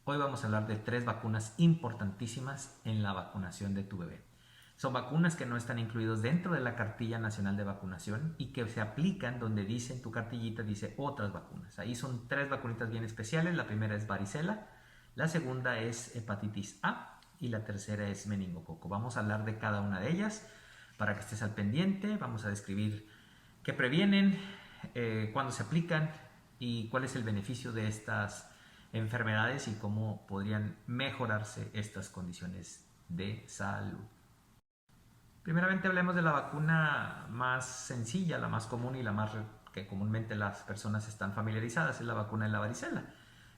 Hoy vamos a hablar de 3 vacunas importantísimas en la vacunación de tu bebé. Son vacunas que no están incluidos dentro de la cartilla nacional de vacunación y que se aplican donde dice en tu cartillita, dice otras vacunas. Ahí son 3 vacunitas bien especiales. La primera es varicela, la segunda es hepatitis A y la tercera es meningococo. Vamos a hablar de cada una de ellas para que estés al pendiente. Vamos a describir qué previenen, cuándo se aplican y cuál es el beneficio de estas enfermedades y cómo podrían mejorarse estas condiciones de salud. Primeramente hablemos de la vacuna más sencilla, la más común y la más que comúnmente las personas están familiarizadas, es la vacuna de la varicela.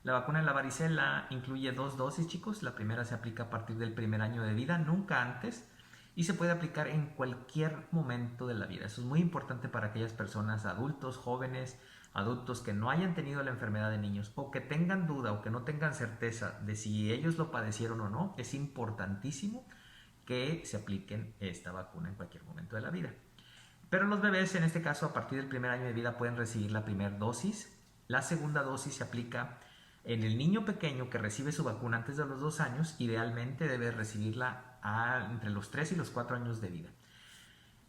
La vacuna de la varicela incluye 2 dosis, chicos. La primera se aplica a partir del primer año de vida, nunca antes, y se puede aplicar en cualquier momento de la vida. Eso es muy importante para aquellas personas, adultos, jóvenes, adultos que no hayan tenido la enfermedad de niños o que tengan duda o que no tengan certeza de si ellos lo padecieron o no. Es importantísimo que se apliquen esta vacuna en cualquier momento de la vida. Pero los bebés, en este caso, a partir del primer año de vida pueden recibir la primera dosis. La segunda dosis se aplica en el niño pequeño que recibe su vacuna antes de los 2 años. Idealmente debe recibirla entre los 3 y los 4 años de vida.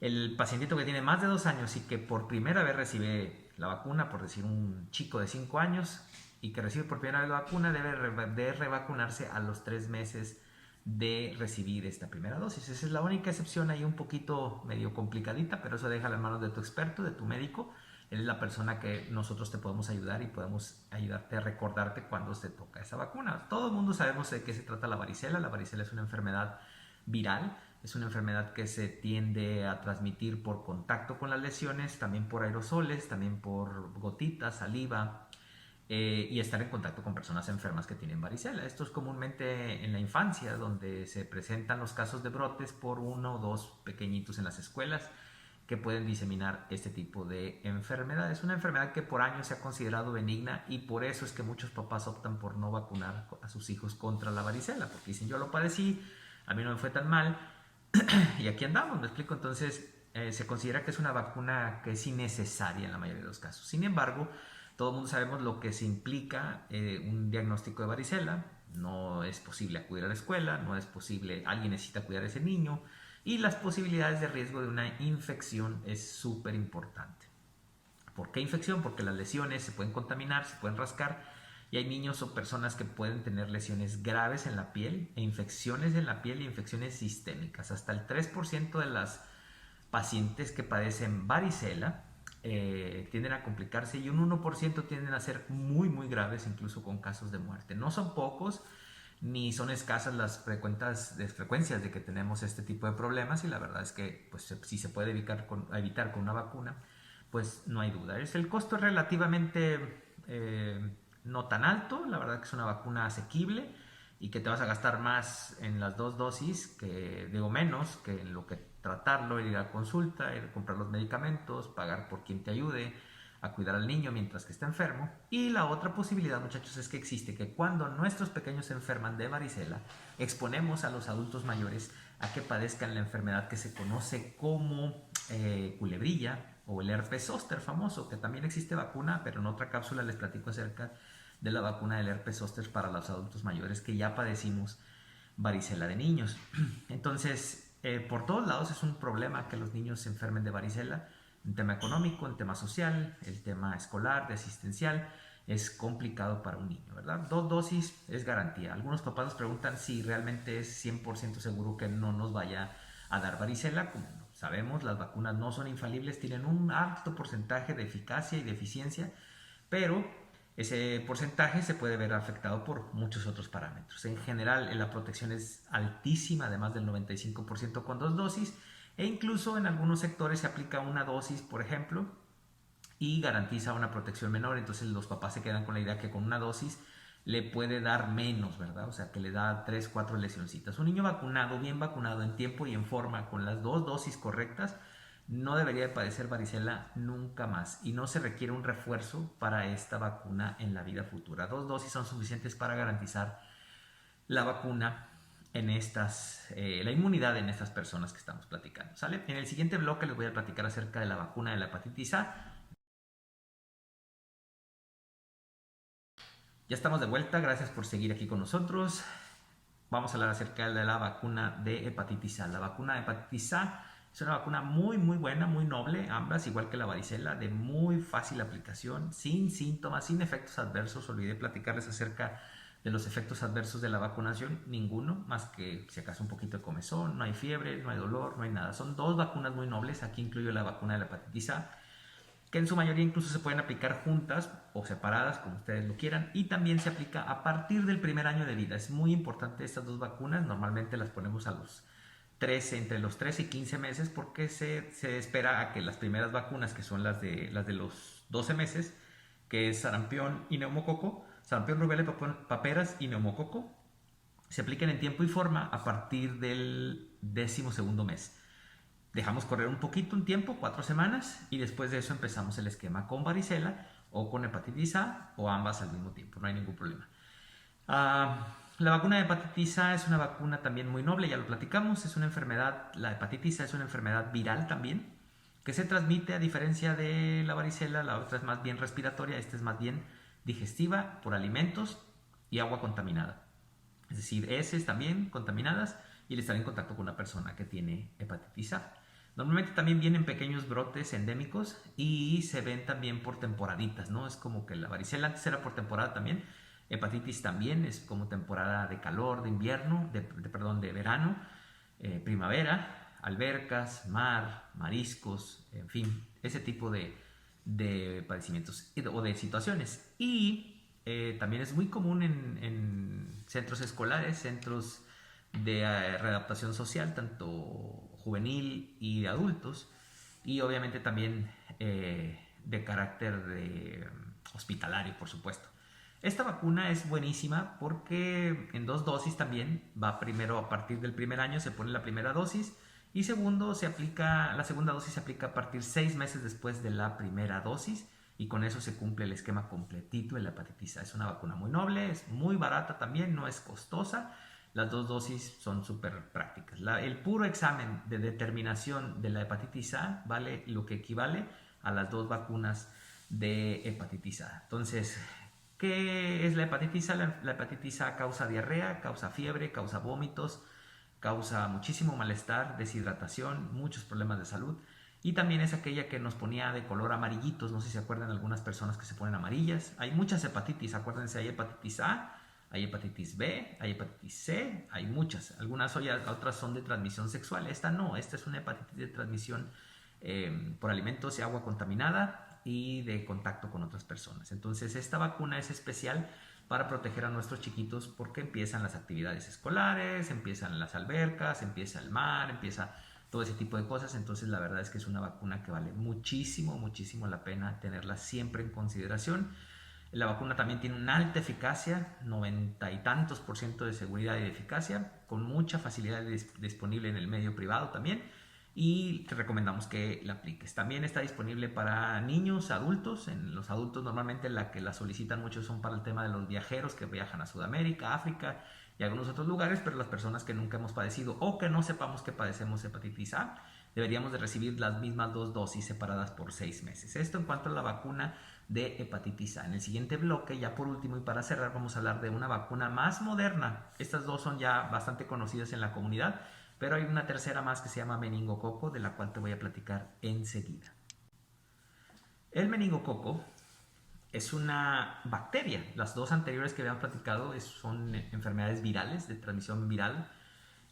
El pacientito que tiene más de 2 años y que por primera vez recibe la vacuna, por decir un chico de 5 años, y que recibe por primera vez la vacuna, debe de revacunarse a los 3 meses de recibir esta primera dosis. Esa es la única excepción ahí un poquito medio complicadita, pero eso deja las manos de tu experto, de tu médico. Él es la persona que nosotros te podemos ayudar y podemos ayudarte a recordarte cuándo se toca esa vacuna. Todo el mundo sabemos de qué se trata la varicela. La varicela es una enfermedad viral, es una enfermedad que se tiende a transmitir por contacto con las lesiones, también por aerosoles, también por gotitas, saliva, y estar en contacto con personas enfermas que tienen varicela. Esto es comúnmente en la infancia, donde se presentan los casos de brotes por 1 o 2 pequeñitos en las escuelas que pueden diseminar este tipo de enfermedad. Es una enfermedad que por años se ha considerado benigna y por eso es que muchos papás optan por no vacunar a sus hijos contra la varicela, porque dicen yo lo padecí, a mí no me fue tan mal y aquí andamos, me explico. Entonces se considera que es una vacuna que es innecesaria en la mayoría de los casos. Sin embargo, todo el mundo sabemos lo que se implica un diagnóstico de varicela. No es posible acudir a la escuela, no es posible, alguien necesita cuidar a ese niño y las posibilidades de riesgo de una infección es súper importante. ¿Por qué infección? Porque las lesiones se pueden contaminar, se pueden rascar y hay niños o personas que pueden tener lesiones graves en la piel e infecciones en la piel y infecciones sistémicas. Hasta el 3% de las pacientes que padecen varicela tienden a complicarse y un 1% tienden a ser muy muy graves, incluso con casos de muerte. No son pocos ni son escasas las frecuencias de que tenemos este tipo de problemas, y la verdad es que pues, si se puede evitar con una vacuna, pues no hay duda. El costo es relativamente no tan alto, la verdad que es una vacuna asequible y que te vas a gastar más en las 2 dosis, que digo menos, que en lo que tratarlo, ir a consulta, ir a comprar los medicamentos, pagar por quien te ayude a cuidar al niño mientras que está enfermo. Y la otra posibilidad, muchachos, es que existe que cuando nuestros pequeños se enferman de varicela, exponemos a los adultos mayores a que padezcan la enfermedad que se conoce como culebrilla o el herpes zóster famoso, que también existe vacuna, pero en otra cápsula les platico acerca de la vacuna del herpes zóster para los adultos mayores que ya padecimos varicela de niños. Entonces, por todos lados es un problema que los niños se enfermen de varicela, en tema económico, en tema social, el tema escolar, de asistencial. Es complicado para un niño, ¿verdad? 2 dosis es garantía. Algunos papás nos preguntan si realmente es 100% seguro que no nos vaya a dar varicela. Como sabemos, las vacunas no son infalibles, tienen un alto porcentaje de eficacia y de eficiencia, pero ese porcentaje se puede ver afectado por muchos otros parámetros. En general, la protección es altísima, además del 95% con 2 dosis, e incluso en algunos sectores se aplica una dosis, por ejemplo, y garantiza una protección menor. Entonces los papás se quedan con la idea que con una dosis le puede dar menos, ¿verdad? O sea, que le da 3, 4 lesioncitas. Un niño vacunado, bien vacunado, en tiempo y en forma, con las 2 dosis correctas, no debería de padecer varicela nunca más y no se requiere un refuerzo para esta vacuna en la vida futura. 2 dosis son suficientes para garantizar la vacuna en la inmunidad en estas personas que estamos platicando, ¿sale? En el siguiente bloque les voy a platicar acerca de la vacuna de la hepatitis A. Ya estamos de vuelta, gracias por seguir aquí con nosotros. Vamos a hablar acerca de la vacuna de hepatitis A. La vacuna de hepatitis A es una vacuna muy buena, muy noble, ambas, igual que la varicela, de muy fácil aplicación, sin síntomas, sin efectos adversos. Olvidé platicarles acerca de los efectos adversos de la vacunación, ninguno, más que si acaso un poquito de comezón, no hay fiebre, no hay dolor, no hay nada. Son dos vacunas muy nobles, aquí incluyo la vacuna de la hepatitis A, que en su mayoría incluso se pueden aplicar juntas o separadas, como ustedes lo quieran, y también se aplica a partir del primer año de vida. Es muy importante estas dos vacunas, normalmente las ponemos a los 13, entre los 13 y 15 meses, porque se espera a que las primeras vacunas, que son las de los 12 meses, que es sarampión y neumococo, sarampión, rubella, paperas y neumococo, se apliquen en tiempo y forma a partir del 12º mes. Dejamos correr un poquito, un tiempo, 4 semanas, y después de eso empezamos el esquema con varicela o con hepatitis A o ambas al mismo tiempo, no hay ningún problema. La vacuna de hepatitis A es una vacuna también muy noble, ya lo platicamos, es una enfermedad, la hepatitis A es una enfermedad viral también, que se transmite a diferencia de la varicela. La otra es más bien respiratoria, esta es más bien digestiva por alimentos y agua contaminada. Es decir, heces también contaminadas y el estar en contacto con una persona que tiene hepatitis A. Normalmente también vienen pequeños brotes endémicos y se ven también por temporaditas, ¿no? Es como que la varicela antes era por temporada también, hepatitis también es como temporada de calor, de invierno, de verano, primavera, albercas, mar, mariscos, en fin, ese tipo de padecimientos o de situaciones. Y también es muy común en centros escolares, centros de readaptación social, tanto juvenil y de adultos, y obviamente también de carácter hospitalario, por supuesto. Esta vacuna es buenísima porque en 2 dosis también va primero a partir del primer año, se pone la primera dosis, y segundo la segunda dosis se aplica a partir 6 meses después de la primera dosis, y con eso se cumple el esquema completito de la hepatitis A. Es una vacuna muy noble, es muy barata también, no es costosa. Las 2 dosis son súper prácticas. El puro examen de determinación de la hepatitis A vale lo que equivale a las 2 vacunas de hepatitis A. Entonces, ¿qué es la hepatitis A? La hepatitis A causa diarrea, causa fiebre, causa vómitos, causa muchísimo malestar, deshidratación, muchos problemas de salud. Y también es aquella que nos ponía de color amarillitos, no sé si se acuerdan algunas personas que se ponen amarillas. Hay muchas hepatitis, acuérdense, hay hepatitis A, hay hepatitis B, hay hepatitis C, hay muchas. Algunas otras son de transmisión sexual, esta no, esta es una hepatitis de transmisión por alimentos y agua contaminada y de contacto con otras personas. Entonces esta vacuna es especial para proteger a nuestros chiquitos porque empiezan las actividades escolares, empiezan las albercas, empieza el mar, empieza todo ese tipo de cosas. Entonces la verdad es que es una vacuna que vale muchísimo la pena tenerla siempre en consideración. La vacuna también tiene una alta eficacia, 90 y tantos % de seguridad y de eficacia, con mucha facilidad disponible en el medio privado también, y te recomendamos que la apliques. También está disponible para niños, adultos. En los adultos normalmente la que la solicitan mucho son para el tema de los viajeros que viajan a Sudamérica, África y algunos otros lugares, pero las personas que nunca hemos padecido o que no sepamos que padecemos hepatitis A, deberíamos de recibir las mismas 2 dosis separadas por 6 meses. Esto en cuanto a la vacuna de hepatitis A. En el siguiente bloque, ya por último y para cerrar, vamos a hablar de una vacuna más moderna. Estas dos son ya bastante conocidas en la comunidad, pero hay una tercera más que se llama meningococo, de la cual te voy a platicar enseguida. El meningococo es una bacteria. Las dos anteriores que habíamos platicado son enfermedades virales, de transmisión viral.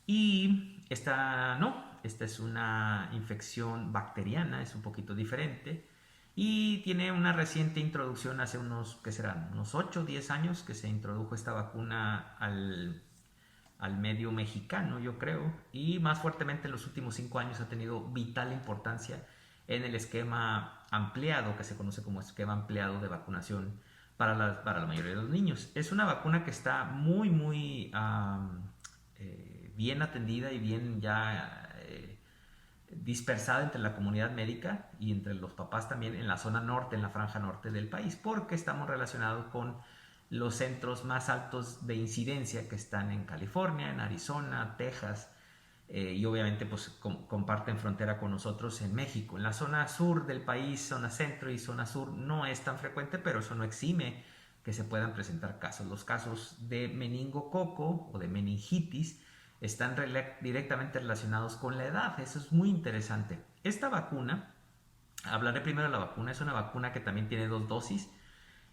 Y esta no, esta es una infección bacteriana, es un poquito diferente. Y tiene una reciente introducción hace unos, ¿qué serán? Unos 8 o 10 años que se introdujo esta vacuna al medio mexicano, yo creo, y más fuertemente en los últimos 5 años ha tenido vital importancia en el esquema ampliado, que se conoce como esquema ampliado de vacunación para la mayoría de los niños. Es una vacuna que está muy bien atendida y bien ya dispersada entre la comunidad médica y entre los papás también en la zona norte, en la franja norte del país, porque estamos relacionados con los centros más altos de incidencia que están en California, en Arizona, Texas, y obviamente pues comparten frontera con nosotros en México. En la zona sur del país, zona centro y zona sur, no es tan frecuente, pero eso no exime que se puedan presentar casos. Los casos de meningococo o de meningitis están directamente relacionados con la edad. Eso es muy interesante. Esta vacuna, hablaré primero de la vacuna, es una vacuna que también tiene 2 dosis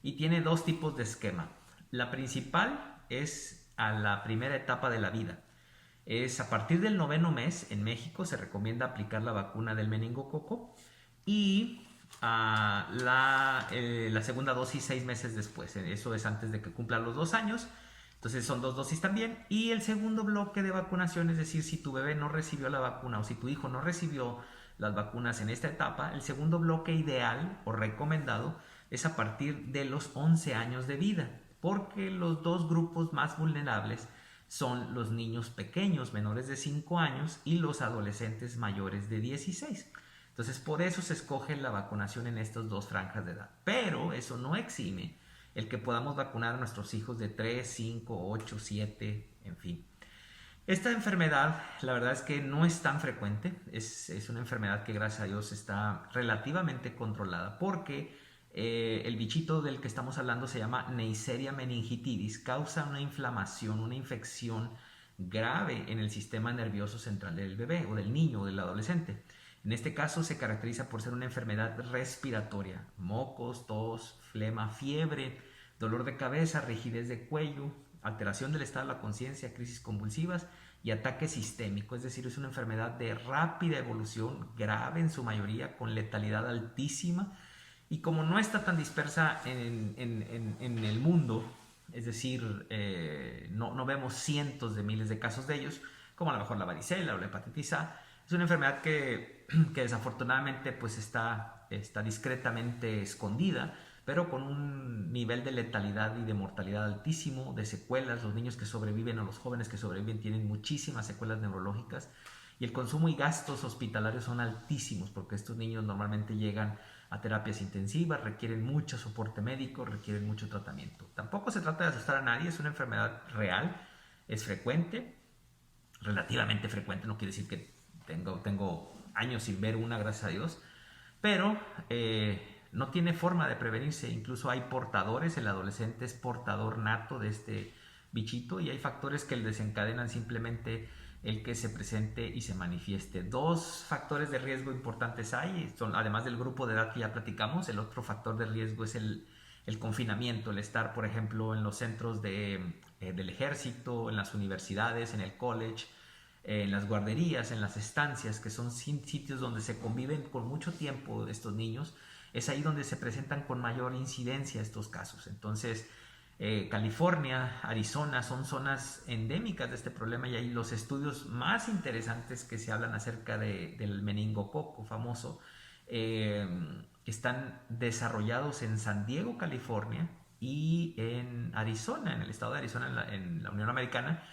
y tiene 2 tipos de esquema. La principal es a la primera etapa de la vida. Es a partir del 9º mes en México se recomienda aplicar la vacuna del meningococo y la segunda dosis 6 meses después. Eso es antes de que cumpla los 2 años. Entonces son 2 dosis también. Y el segundo bloque de vacunación, es decir, si tu bebé no recibió la vacuna o si tu hijo no recibió las vacunas en esta etapa, el segundo bloque ideal o recomendado es a partir de los 11 años de vida, porque los 2 grupos más vulnerables son los niños pequeños menores de 5 años y los adolescentes mayores de 16. Entonces por eso se escoge la vacunación en estas 2 franjas de edad. Pero eso no exime el que podamos vacunar a nuestros hijos de 3, 5, 8, 7, en fin. Esta enfermedad, la verdad es que no es tan frecuente, es una enfermedad que gracias a Dios está relativamente controlada porque el bichito del que estamos hablando se llama Neisseria meningitidis, causa una inflamación, una infección grave en el sistema nervioso central del bebé o del niño o del adolescente. En este caso se caracteriza por ser una enfermedad respiratoria, mocos, tos, flema, fiebre, dolor de cabeza, rigidez de cuello, alteración del estado de la conciencia, crisis convulsivas y ataque sistémico, es decir, es una enfermedad de rápida evolución, grave en su mayoría, con letalidad altísima, y como no está tan dispersa en el mundo, es decir, no vemos cientos de miles de casos de ellos, como a lo mejor la varicela o la hepatitis A, es una enfermedad que desafortunadamente pues está discretamente escondida, pero con un nivel de letalidad y de mortalidad altísimo, de secuelas. Los niños que sobreviven o los jóvenes que sobreviven tienen muchísimas secuelas neurológicas y el consumo y gastos hospitalarios son altísimos porque estos niños normalmente llegan a terapias intensivas, requieren mucho soporte médico, requieren mucho tratamiento. Tampoco se trata de asustar a nadie, es una enfermedad real, es frecuente, relativamente frecuente, no quiere decir que tengo años sin ver una, gracias a Dios, pero no tiene forma de prevenirse. Incluso hay portadores, el adolescente es portador nato de este bichito y hay factores que le desencadenan simplemente el que se presente y se manifieste. 2 factores de riesgo importantes hay, son, además del grupo de edad que ya platicamos. El otro factor de riesgo es el confinamiento, el estar, por ejemplo, en los centros del ejército, en las universidades, en el college, en las guarderías, en las estancias, que son sitios donde se conviven con mucho tiempo estos niños. Es ahí donde se presentan con mayor incidencia estos casos. Entonces, California, Arizona son zonas endémicas de este problema y hay los estudios más interesantes que se hablan acerca del meningococo famoso. Están desarrollados en San Diego, California y en Arizona, en el estado de Arizona, en la Unión Americana.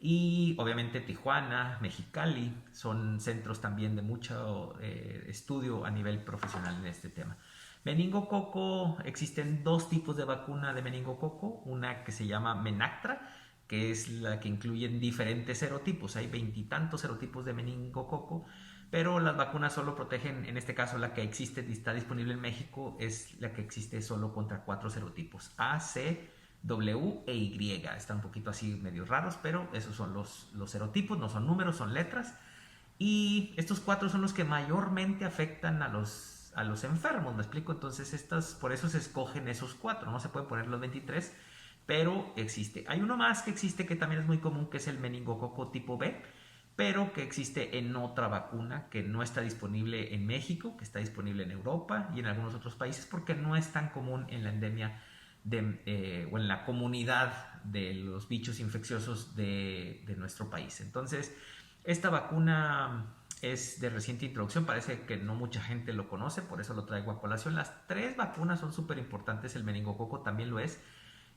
Y obviamente Tijuana, Mexicali son centros también de mucho estudio a nivel profesional en este tema. Meningococo, existen 2 tipos de vacuna de meningococo, una que se llama Menactra, que es la que incluye diferentes serotipos, hay 20 y tantos serotipos de meningococo, pero las vacunas solo protegen, en este caso la que existe, está disponible en México, es la que existe solo contra 4 serotipos, A, C, W e Y. Están un poquito así medio raros, pero esos son los serotipos, no son números, son letras. Y estos 4 son los que mayormente afectan a los enfermos, ¿me explico? Entonces por eso se escogen esos 4, no se pueden poner los 23, pero existe. Hay uno más que existe que también es muy común, que es el meningococo tipo B, pero que existe en otra vacuna que no está disponible en México, que está disponible en Europa y en algunos otros países porque no es tan común en la endemia o en la comunidad de los bichos infecciosos de nuestro país. Entonces, esta vacuna es de reciente introducción, parece que no mucha gente lo conoce, por eso lo traigo a colación. Las 3 vacunas son súper importantes, el meningococo también lo es,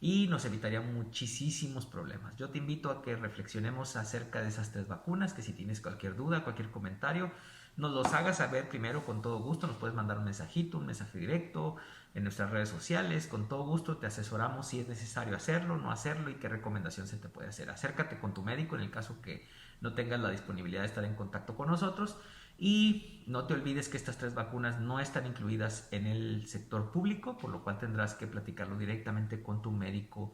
y nos evitaría muchísimos problemas. Yo te invito a que reflexionemos acerca de esas 3 vacunas, que si tienes cualquier duda, cualquier comentario, nos los hagas saber primero con todo gusto. Nos puedes mandar un mensajito, un mensaje directo en nuestras redes sociales. Con todo gusto te asesoramos si es necesario hacerlo, no hacerlo y qué recomendación se te puede hacer. Acércate con tu médico en el caso que no tengas la disponibilidad de estar en contacto con nosotros Y no te olvides que estas 3 vacunas no están incluidas en el sector público, por lo cual tendrás que platicarlo directamente con tu médico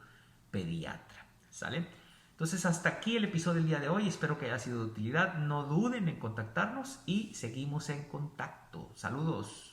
pediatra. ¿Sale? Entonces hasta aquí el episodio del día de hoy. Espero que haya sido de utilidad. No duden en contactarnos y seguimos en contacto. Saludos.